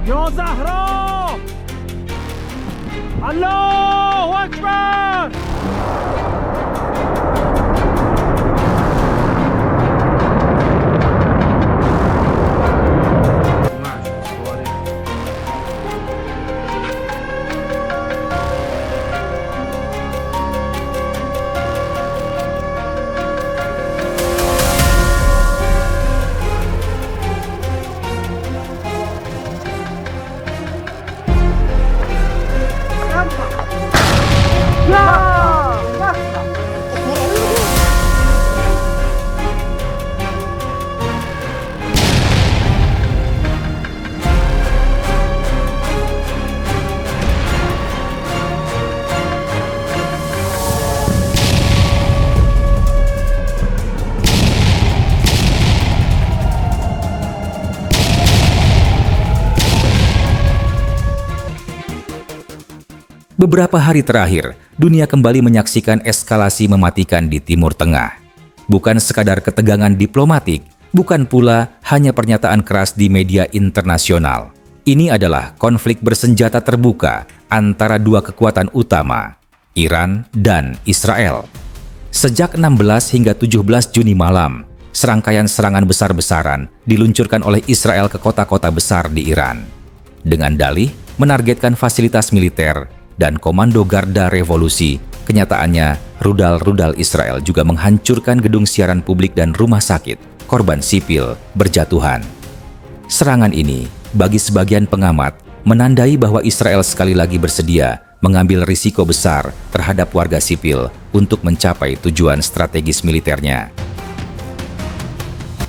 Ya Zahra! Allahu Akbar! Beberapa hari terakhir, dunia kembali menyaksikan eskalasi mematikan di Timur Tengah. Bukan sekadar ketegangan diplomatik, bukan pula hanya pernyataan keras di media internasional. Ini adalah konflik bersenjata terbuka antara dua kekuatan utama, Iran dan Israel. Sejak 16 hingga 17 Juni malam, serangkaian serangan besar-besaran diluncurkan oleh Israel ke kota-kota besar di Iran. Dengan dalih menargetkan fasilitas militer dan komando Garda Revolusi, kenyataannya rudal-rudal Israel juga menghancurkan gedung siaran publik dan rumah sakit. Korban sipil berjatuhan. Serangan ini, bagi sebagian pengamat, menandai bahwa Israel sekali lagi bersedia mengambil risiko besar terhadap warga sipil untuk mencapai tujuan strategis militernya.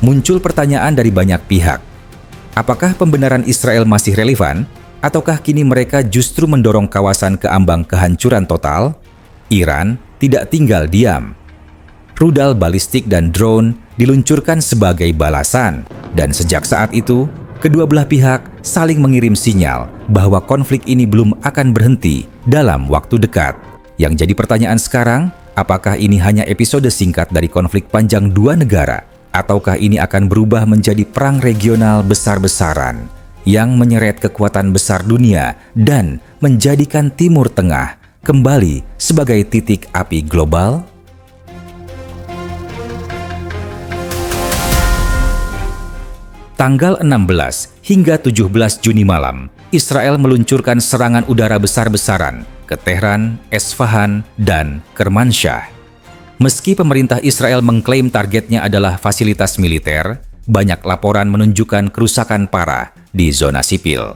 Muncul pertanyaan dari banyak pihak. Apakah pembenaran Israel masih relevan? Ataukah kini mereka justru mendorong kawasan ke ambang kehancuran total? Iran tidak tinggal diam. Rudal balistik dan drone diluncurkan sebagai balasan, dan sejak saat itu, kedua belah pihak saling mengirim sinyal bahwa konflik ini belum akan berhenti dalam waktu dekat. Yang jadi pertanyaan sekarang, apakah ini hanya episode singkat dari konflik panjang dua negara, ataukah ini akan berubah menjadi perang regional besar-besaran yang menyeret kekuatan besar dunia dan menjadikan Timur Tengah kembali sebagai titik api global? Tanggal 16 hingga 17 Juni malam, Israel meluncurkan serangan udara besar-besaran ke Tehran, Esfahan, dan Kermanshah. Meski pemerintah Israel mengklaim targetnya adalah fasilitas militer, banyak laporan menunjukkan kerusakan parah di zona sipil.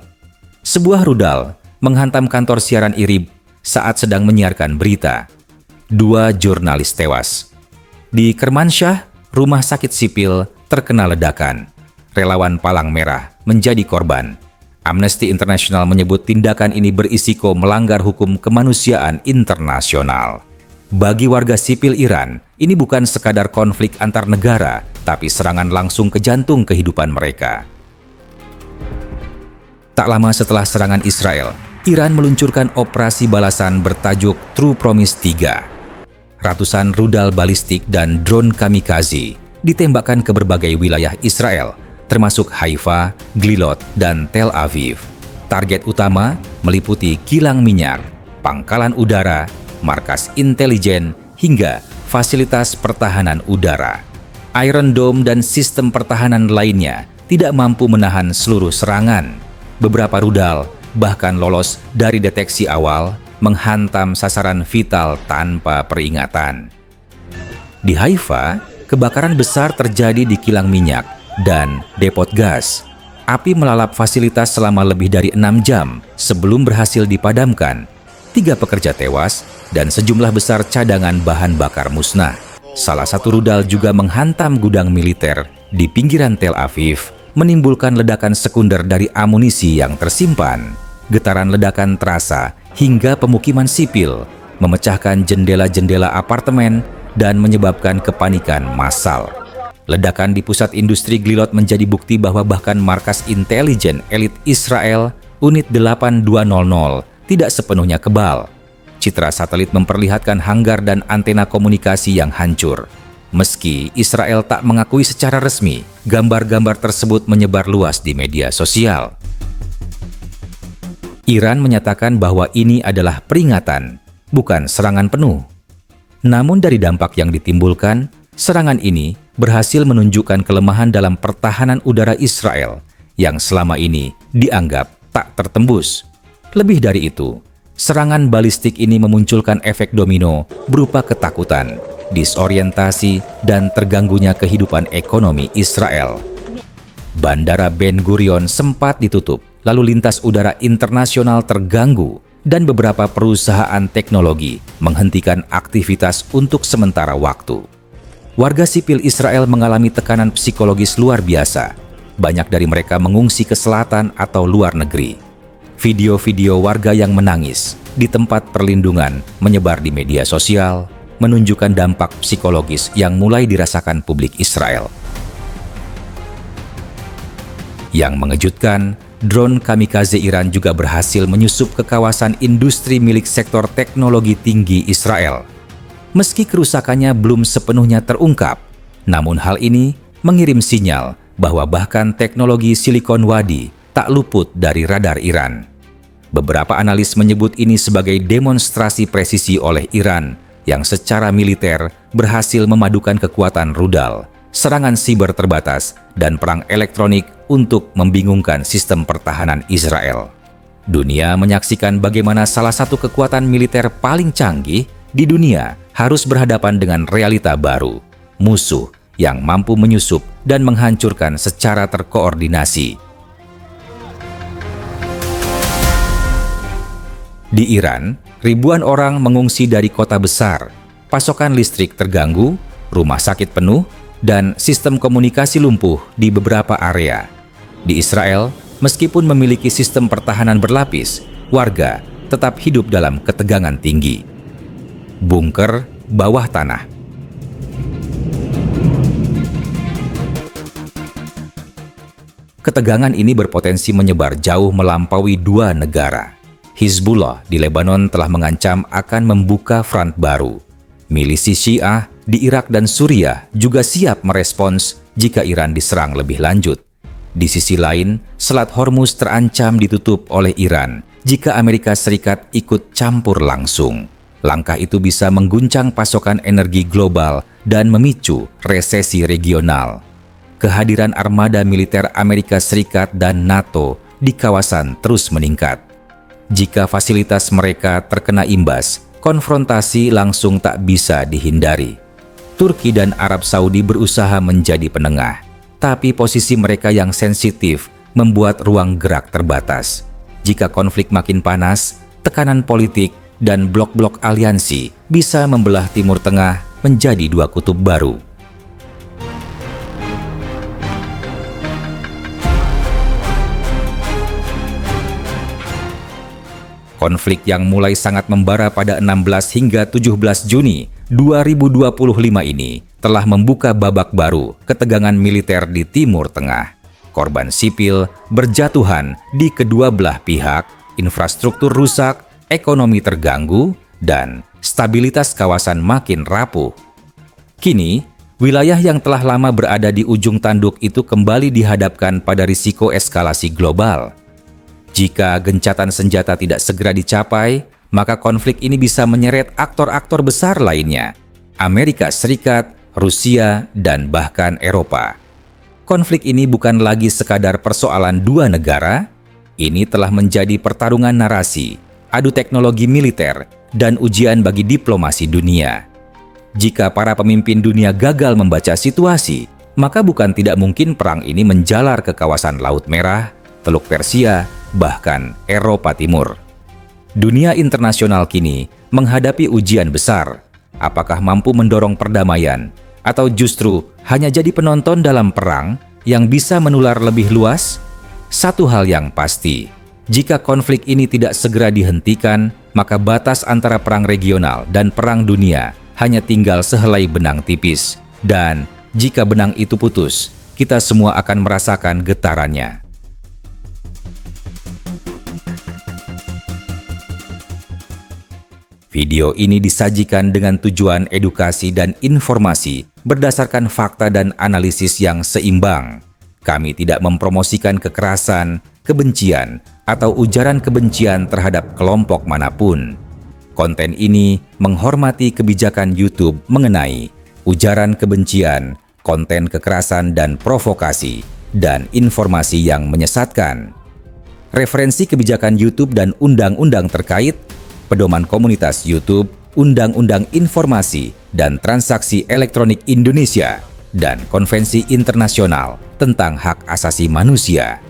Sebuah rudal menghantam kantor siaran IRIB saat sedang menyiarkan berita. 2 jurnalis tewas. Di Kermanshah, rumah sakit sipil terkena ledakan. Relawan Palang Merah menjadi korban. Amnesty International menyebut tindakan ini berisiko melanggar hukum kemanusiaan internasional. Bagi warga sipil Iran, ini bukan sekadar konflik antar negara, tapi serangan langsung ke jantung kehidupan mereka. Tak lama setelah serangan Israel, Iran meluncurkan operasi balasan bertajuk True Promise 3. Ratusan rudal balistik dan drone kamikaze ditembakkan ke berbagai wilayah Israel, termasuk Haifa, Glilot, dan Tel Aviv. Target utama meliputi kilang minyak, pangkalan udara, markas intelijen, hingga fasilitas pertahanan udara. Iron Dome dan sistem pertahanan lainnya tidak mampu menahan seluruh serangan. Beberapa rudal bahkan lolos dari deteksi awal, menghantam sasaran vital tanpa peringatan. Di Haifa, kebakaran besar terjadi di kilang minyak dan depot gas. Api melalap fasilitas selama lebih dari 6 jam sebelum berhasil dipadamkan. 3 pekerja tewas dan sejumlah besar cadangan bahan bakar musnah. Salah satu rudal juga menghantam gudang militer di pinggiran Tel Aviv, menimbulkan ledakan sekunder dari amunisi yang tersimpan. Getaran ledakan terasa hingga pemukiman sipil, memecahkan jendela-jendela apartemen dan menyebabkan kepanikan massal. Ledakan di pusat industri Glilot menjadi bukti bahwa bahkan markas intelijen elit Israel, Unit 8200, tidak sepenuhnya kebal. Citra satelit memperlihatkan hanggar dan antena komunikasi yang hancur. Meski Israel tak mengakui secara resmi, gambar-gambar tersebut menyebar luas di media sosial. Iran menyatakan bahwa ini adalah peringatan, bukan serangan penuh. Namun dari dampak yang ditimbulkan, serangan ini berhasil menunjukkan kelemahan dalam pertahanan udara Israel yang selama ini dianggap tak tertembus. Lebih dari itu, serangan balistik ini memunculkan efek domino berupa ketakutan, disorientasi, dan terganggunya kehidupan ekonomi Israel. Bandara Ben Gurion sempat ditutup, lalu lintas udara internasional terganggu, dan beberapa perusahaan teknologi menghentikan aktivitas untuk sementara waktu. Warga sipil Israel mengalami tekanan psikologis luar biasa. Banyak dari mereka mengungsi ke selatan atau luar negeri. Video-video warga yang menangis di tempat perlindungan menyebar di media sosial, menunjukkan dampak psikologis yang mulai dirasakan publik Israel. Yang mengejutkan, drone kamikaze Iran juga berhasil menyusup ke kawasan industri milik sektor teknologi tinggi Israel. Meski kerusakannya belum sepenuhnya terungkap, namun hal ini mengirim sinyal bahwa bahkan teknologi Silicon Wadi tak luput dari radar Iran. Beberapa analis menyebut ini sebagai demonstrasi presisi oleh Iran yang secara militer berhasil memadukan kekuatan rudal, serangan siber terbatas, dan perang elektronik untuk membingungkan sistem pertahanan Israel. Dunia menyaksikan bagaimana salah satu kekuatan militer paling canggih di dunia harus berhadapan dengan realita baru, musuh yang mampu menyusup dan menghancurkan secara terkoordinasi. Di Iran, ribuan orang mengungsi dari kota besar, pasokan listrik terganggu, rumah sakit penuh, dan sistem komunikasi lumpuh di beberapa area. Di Israel, meskipun memiliki sistem pertahanan berlapis, warga tetap hidup dalam ketegangan tinggi. Bunker bawah tanah. Ketegangan ini berpotensi menyebar jauh melampaui dua negara. Hizbullah di Lebanon telah mengancam akan membuka front baru. Milisi Syiah di Irak dan Suriah juga siap merespons jika Iran diserang lebih lanjut. Di sisi lain, Selat Hormuz terancam ditutup oleh Iran jika Amerika Serikat ikut campur langsung. Langkah itu bisa mengguncang pasokan energi global dan memicu resesi regional. Kehadiran armada militer Amerika Serikat dan NATO di kawasan terus meningkat. Jika fasilitas mereka terkena imbas, konfrontasi langsung tak bisa dihindari. Turki dan Arab Saudi berusaha menjadi penengah, tapi posisi mereka yang sensitif membuat ruang gerak terbatas. Jika konflik makin panas, tekanan politik dan blok-blok aliansi bisa membelah Timur Tengah menjadi dua kutub baru. Konflik yang mulai sangat membara pada 16 hingga 17 Juni 2025 ini telah membuka babak baru ketegangan militer di Timur Tengah. Korban sipil berjatuhan di kedua belah pihak, infrastruktur rusak, ekonomi terganggu, dan stabilitas kawasan makin rapuh. Kini, wilayah yang telah lama berada di ujung tanduk itu kembali dihadapkan pada risiko eskalasi global. Jika gencatan senjata tidak segera dicapai, maka konflik ini bisa menyeret aktor-aktor besar lainnya, Amerika Serikat, Rusia, dan bahkan Eropa. Konflik ini bukan lagi sekadar persoalan dua negara, ini telah menjadi pertarungan narasi, adu teknologi militer, dan ujian bagi diplomasi dunia. Jika para pemimpin dunia gagal membaca situasi, maka bukan tidak mungkin perang ini menjalar ke kawasan Laut Merah, Teluk Persia, bahkan Eropa Timur. Dunia internasional kini menghadapi ujian besar. Apakah mampu mendorong perdamaian, atau justru hanya jadi penonton dalam perang yang bisa menular lebih luas? Satu hal yang pasti, jika konflik ini tidak segera dihentikan, maka batas antara perang regional dan perang dunia hanya tinggal sehelai benang tipis. Dan jika benang itu putus, kita semua akan merasakan getarannya. Video ini disajikan dengan tujuan edukasi dan informasi berdasarkan fakta dan analisis yang seimbang. Kami tidak mempromosikan kekerasan, kebencian, atau ujaran kebencian terhadap kelompok manapun. Konten ini menghormati kebijakan YouTube mengenai ujaran kebencian, konten kekerasan dan provokasi, dan informasi yang menyesatkan. Referensi kebijakan YouTube dan undang-undang terkait, Pedoman Komunitas YouTube, Undang-Undang Informasi dan Transaksi Elektronik Indonesia, dan Konvensi Internasional tentang Hak Asasi Manusia.